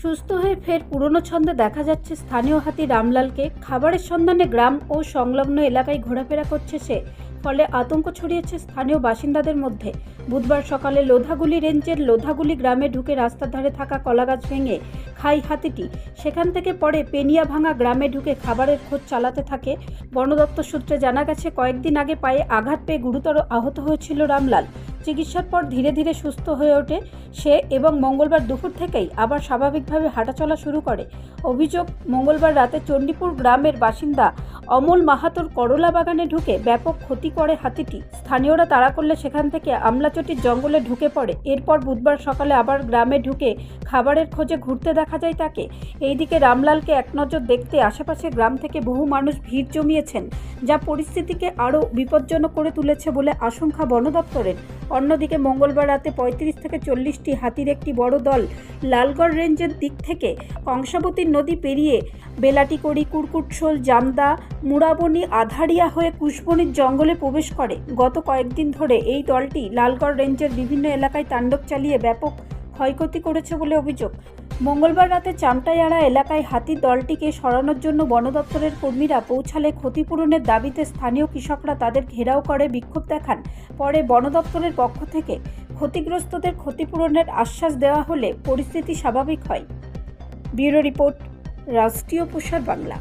সুস্থ হয়ে ফের পুরনো ছন্দে দেখা যাচ্ছে স্থানীয় হাতি রামলালকে। খাবারের সন্ধানে গ্রাম ও সংলগ্ন এলাকায় ঘোরাফেরা করছে সে, ফলে আতঙ্ক ছড়িয়েছে স্থানীয় বাসিন্দাদের মধ্যে। বুধবার সকালে লোধাগুলি রেঞ্জের লোধাগুলি গ্রামে ঢুকে রাস্তার ধারে থাকা কলাগাছ ভেঙে খায় হাতিটি। সেখান থেকে পরে পেনিয়াভাঙা গ্রামে ঢুকে খাবারের খোঁজ চালাতে থাকে। বন দপ্তর সূত্রে জানা গেছে, কয়েকদিন আগে পায়ে আঘাত পেয়ে গুরুতর আহত হয়েছিল রামলাল। চিকিৎসার পর ধীরে ধীরে সুস্থ হয়ে ওঠে সে এবং মঙ্গলবার দুপুর থেকেই আবার স্বাভাবিকভাবে হাঁটাচলা শুরু করে। অভিযোগ, মঙ্গলবার রাতে চণ্ডীপুর গ্রামের বাসিন্দা অমল মাহাতোর করলা বাগানে ঢুকে ব্যাপক ক্ষতি করে হাতিটি। স্থানীয়রা তাড়া করলে সেখান থেকে আমলাচটির জঙ্গলে ঢুকে পড়ে। এরপর বুধবার সকালে আবার গ্রামে ঢুকে খাবারের খোঁজে ঘুরতে দেখা যায় তাকে। এইদিকে রামলালকে একনজর দেখতে আশেপাশে গ্রাম থেকে বহু মানুষ ভিড় জমিয়েছেন, যা পরিস্থিতিকে আরও বিপজ্জনক করে তুলেছে বলে আশঙ্কা বন দপ্তরের। অন্যদিকে মঙ্গলবার রাতে ৩৫ থেকে ৪০টি হাতির একটি বড় দল লালগড় রেঞ্জের দিক থেকে কংসাবতী নদী পেরিয়ে বেলাটিকড়ি, কুরকুটশোল, জামদা, মুড়াবনি, আধারিয়া হয়ে কুশবনির জঙ্গলে প্রবেশ করে। গত কয়েকদিন ধরে এই দলটি লালগড় রেঞ্জের বিভিন্ন এলাকায় তাণ্ডব চালিয়ে ব্যাপক ক্ষয়ক্ষতি করেছে বলে অভিযোগ। মঙ্গলবার রাতে চামটায়াড়া এলাকায় হাতির দলটিকে সরানোর জন্য বন দপ্তরের কর্মীরা পৌঁছালে ক্ষতিপূরণের দাবিতে স্থানীয় কৃষকরা তাদের ঘেরাও করে বিক্ষোভ দেখান। পরে বন দপ্তরের পক্ষ থেকে ক্ষতিগ্রস্তদের ক্ষতিপূরণের আশ্বাস দেওয়া হলে পরিস্থিতি স্বাভাবিক হয়। ব্যুরো রিপোর্ট, রাষ্ট্রীয় প্রসার বাংলা।